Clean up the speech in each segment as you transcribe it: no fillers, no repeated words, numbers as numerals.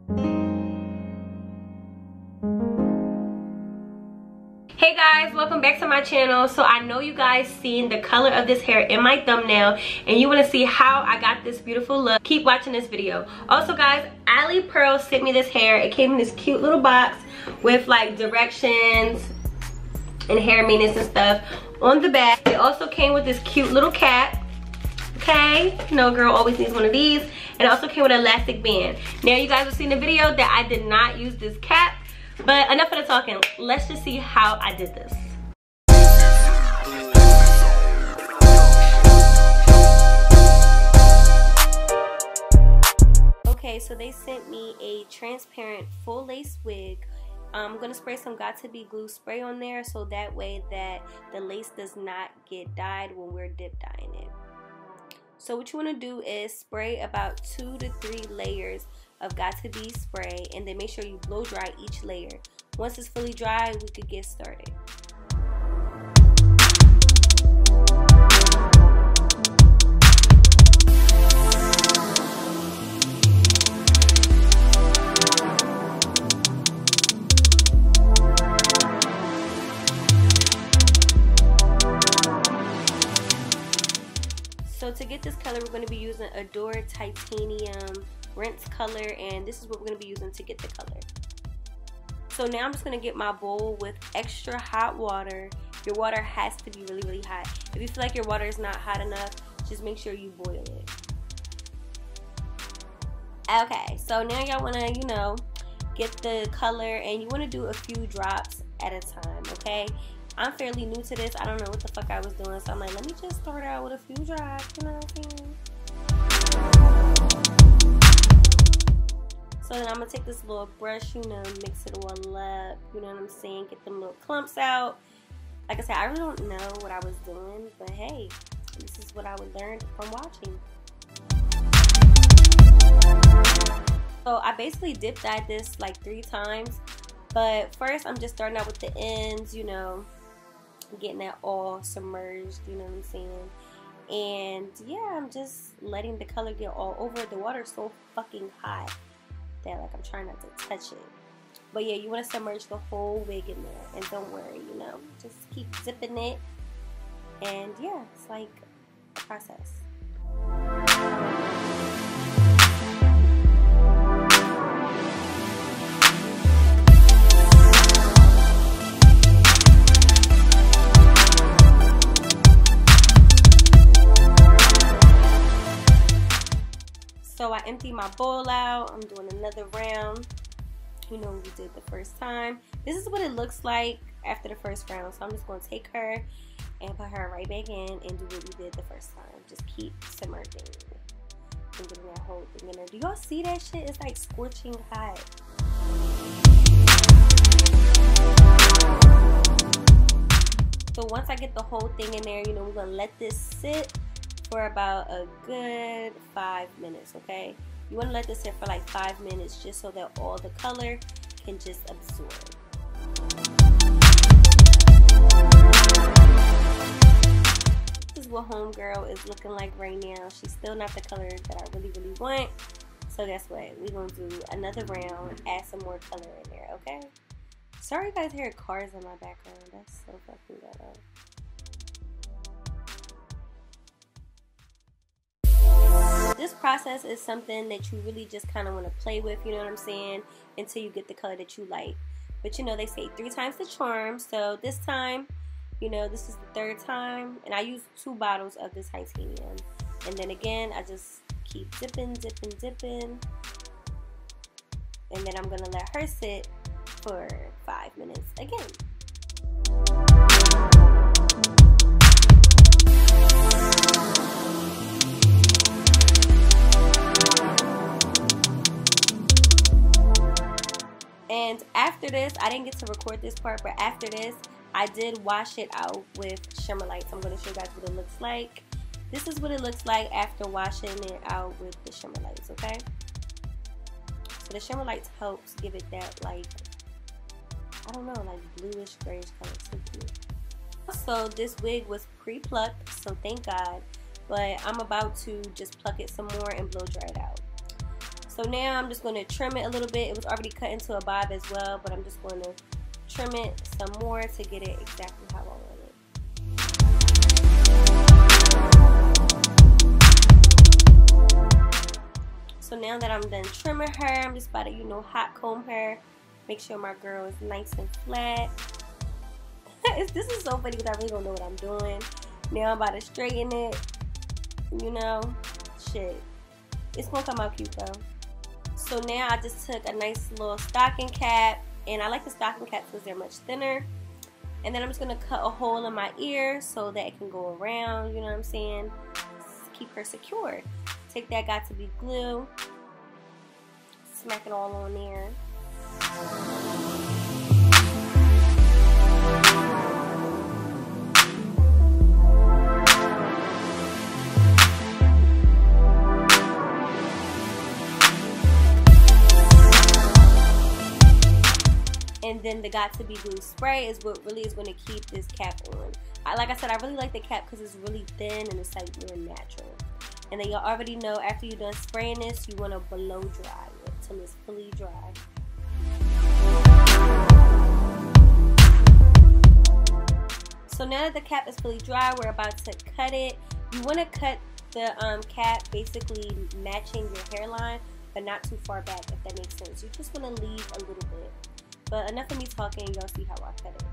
Hey guys, welcome back to my channel. So I know you guys seen the color of this hair in my thumbnail and you want to see how I got this beautiful look. Keep watching this video. Also guys, Alipearl sent me this hair. It came in this cute little box with like directions and hair maintenance and stuff on the back. It also came with this cute little cap. Okay, you know, girl always needs one of these. And it also came with an elastic band. Now you guys have seen the video that I did not use this cap. But enough of the talking, let's just see how I did this. Okay, so they sent me a transparent full lace wig. I'm gonna spray some Got To Be glue spray on there so that way that the lace does not get dyed when we're dip dyeing it. So what you wanna do is spray about 2 to 3 layers of Got To Be spray, and then make sure you blow dry each layer. Once it's fully dry, we could get started. So to get this color, we're going to be using Adore Titanium Rinse color, and this is what we're going to be using to get the color. So now I'm just going to get my bowl with extra hot water. Your water has to be really, really hot. If you feel like your water is not hot enough, just make sure you boil it. Okay, so now y'all want to, you know, get the color, and you want to do a few drops at a time, okay? I'm fairly new to this. I don't know what the fuck I was doing, so I'm like, let me just start out with a few drops, you know what I'm saying? So then I'm going to take this little brush, you know, mix it all up, you know what I'm saying, get them little clumps out. Like I said, I really don't know what I was doing, but hey, this is what I would learn from watching. So I basically dip dyed this like 3 times, but first I'm just starting out with the ends, you know, getting that all submerged, you know what I'm saying. And yeah, I'm just letting the color get all over it. The water's so fucking hot that like I'm trying not to touch it. But yeah, you want to submerge the whole wig in there, and don't worry, you know, just keep dipping it. And yeah, it's like a process. So I emptied my bowl out. I'm doing another round. You know, we did the first time. This is what it looks like after the first round. So I'm just going to take her and put her right back in and do what we did the first time. Just keep submerging and getting that whole thing in there. Do y'all see that shit? It's like scorching hot. So once I get the whole thing in there, you know, we're going to let this sit for about a good 5 minutes, okay? You want to let this sit for like 5 minutes just so that all the color can just absorb. This is what homegirl is looking like right now. She's still not the color that I really, really want. So guess what? We're going to do another round, add some more color in there, okay? Sorry you guys hear cars in my background. That's so fucking ghetto. This process is something that you really just kind of want to play with, you know what I'm saying, until you get the color that you like. But you know, they say 3 times the charm, so this time, you know, this is the 3rd time, and I used 2 bottles of this titanium. And then again, I just keep dipping, dipping, dipping, and then I'm gonna let her sit for 5 minutes again. And after this, I didn't get to record this part, but after this, I did wash it out with shimmer lights. I'm going to show you guys what it looks like. This is what it looks like after washing it out with the shimmer lights, okay? So the shimmer lights helps give it that, like, I don't know, like bluish, grayish color. So cute. Also, this wig was pre-plucked, so thank God. But I'm about to just pluck it some more and blow dry it out. So now I'm just going to trim it a little bit. It was already cut into a bob as well, but I'm just going to trim it some more to get it exactly how I want it. So now that I'm done trimming her, I'm just about to, you know, hot comb her. Make sure my girl is nice and flat. This is so funny because I really don't know what I'm doing. Now I'm about to straighten it. You know, shit. It's gonna come out cute though. So now I just took a nice little stocking cap, and I like the stocking caps because they're much thinner. And then I'm just gonna cut a hole in my ear so that it can go around, you know what I'm saying? Keep her secured. Take that got to be glue, smack it all on there. And then the got to be glue spray is what really is going to keep this cap on. Like I said, I really like the cap because it's really thin and it's like more natural. And then you already know after you're done spraying this, you want to blow dry it till it's fully dry. So now that the cap is fully dry, we're about to cut it. You want to cut the cap basically matching your hairline, but not too far back, if that makes sense. You just want to leave a little bit. But enough of me talking, y'all see how I cut it.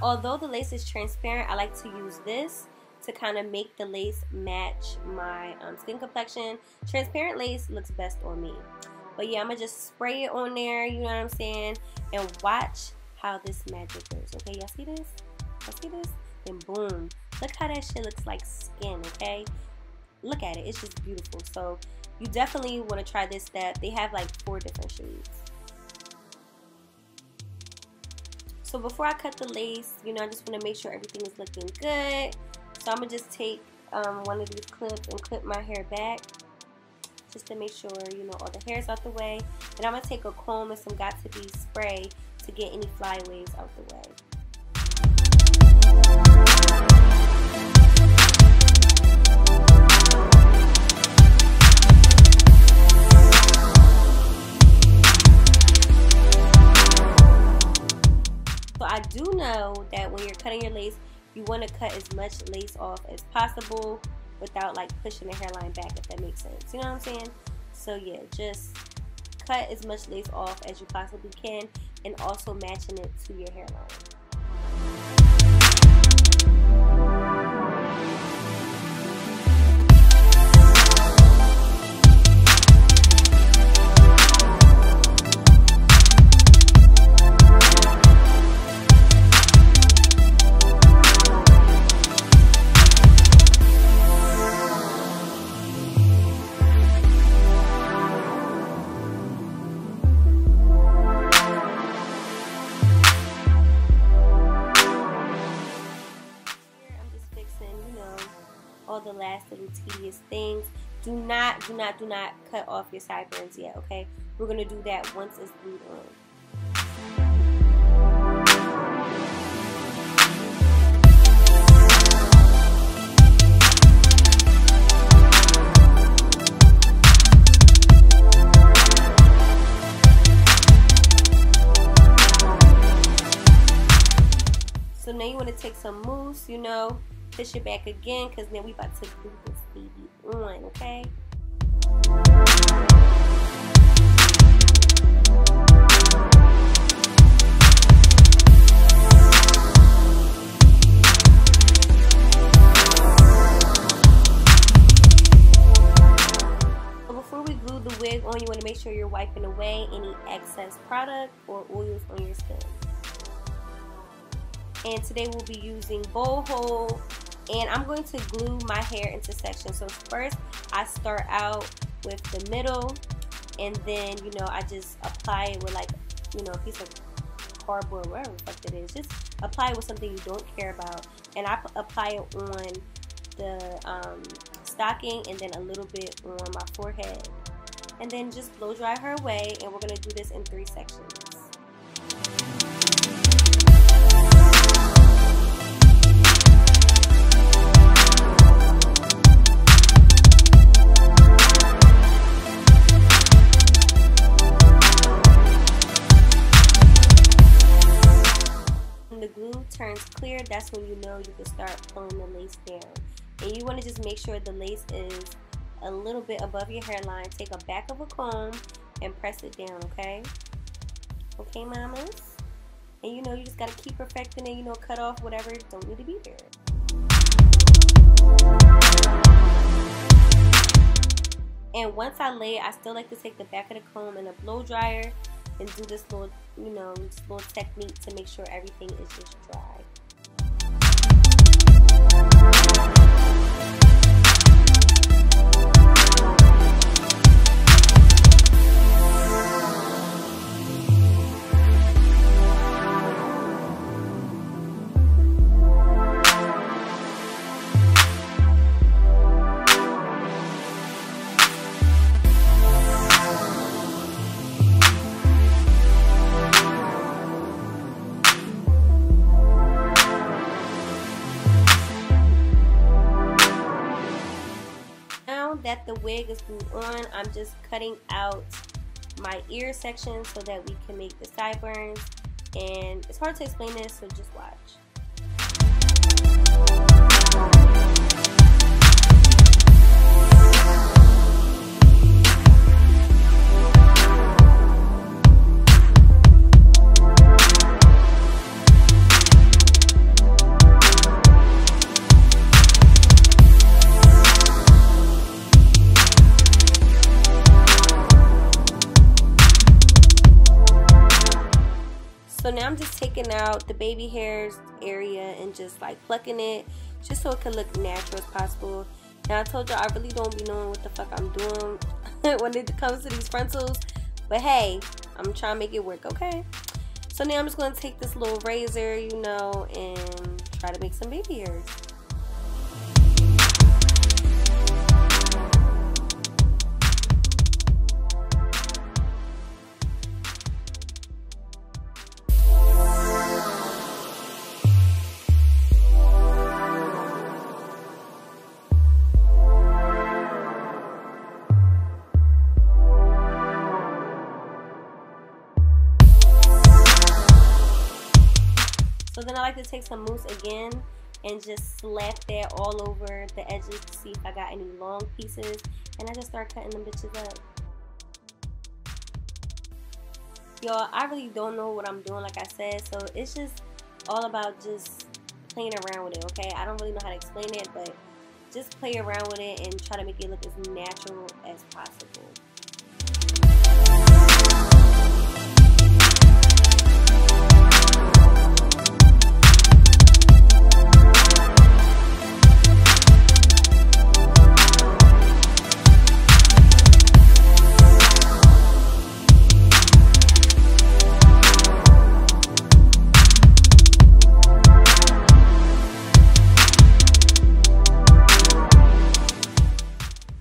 Although the lace is transparent, I like to use this to kind of make the lace match my skin complexion. Transparent lace looks best on me. But yeah, I'm going to just spray it on there, you know what I'm saying? And watch how this magic goes, okay? Y'all see this? Y'all see this? Then boom. Look how that shit looks like skin, okay? Look at it. It's just beautiful. So you definitely want to try this step. They have like 4 different shades. So before I cut the lace, you know, I just want to make sure everything is looking good. So I'm going to just take one of these clips and clip my hair back just to make sure, you know, all the hair's out the way. And I'm going to take a comb and some got to be spray to get any flyaways out the way. I do know that when you're cutting your lace, you want to cut as much lace off as possible without like pushing the hairline back, if that makes sense. You know what I'm saying? So yeah, just cut as much lace off as you possibly can and also matching it to your hairline. All the last little tedious things. Do not cut off your sideburns yet, okay? We're gonna do that once it's glued on. So now you want to take some mousse, you know, push it back again, because then we about to glue this baby on, okay? So before we glue the wig on, you want to make sure you're wiping away any excess product or oils on your skin. And today we'll be using bowl hold, and I'm going to glue my hair into sections. So first I start out with the middle, and then, you know, I just apply it with, like, you know, a piece of cardboard, whatever the fuck it is. Just apply it with something you don't care about, and I apply it on the stocking and then a little bit on my forehead, and then just blow dry her away. And we're gonna do this in 3 sections. When the glue turns clear, that's when you know you can start pulling the lace down. And you want to just make sure the lace is a little bit above your hairline. Take a back of a comb and press it down, okay? Okay, mamas? And you know, you just got to keep perfecting it, you know, cut off whatever don't need to be there. And once I lay it, I still like to take the back of the comb and a blow dryer and do this little, you know, this little technique to make sure everything is just dry. That the wig is glued on, I'm just cutting out my ear section so that we can make the sideburns, and it's hard to explain this, so just watch. So now I'm just taking out the baby hairs area and just like plucking it just so it can look natural as possible. Now I told y'all I really don't be knowing what the fuck I'm doing when it comes to these frontals, but hey, I'm trying to make it work, okay? So now I'm just going to take this little razor, you know, and try to make some baby hairs. So then I like to take some mousse again and just slap that all over the edges to see if I got any long pieces, and I just start cutting them bitches up. Y'all, I really don't know what I'm doing, like I said, so it's just all about just playing around with it, okay? I don't really know how to explain it, but just play around with it and try to make it look as natural as possible.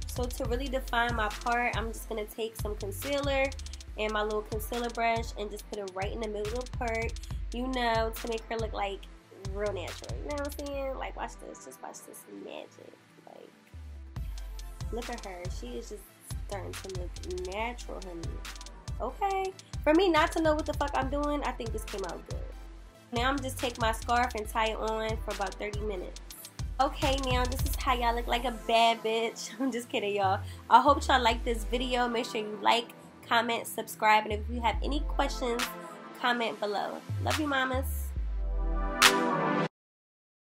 So to really define my part, I'm just going to take some concealer and my little concealer brush and just put it right in the middle of the part, you know, to make her look like real natural. You know what I'm saying? Like, watch this. Just watch this magic. Like, look at her. She is just starting to look natural, honey. Okay? For me not to know what the fuck I'm doing, I think this came out good. Now I'm just take my scarf and tie it on for about 30 minutes. Okay, now this is how y'all look like a bad bitch. I'm just kidding, y'all. I hope y'all like this video. Make sure you like, comment, subscribe, and if you have any questions, comment below. Love you, mamas.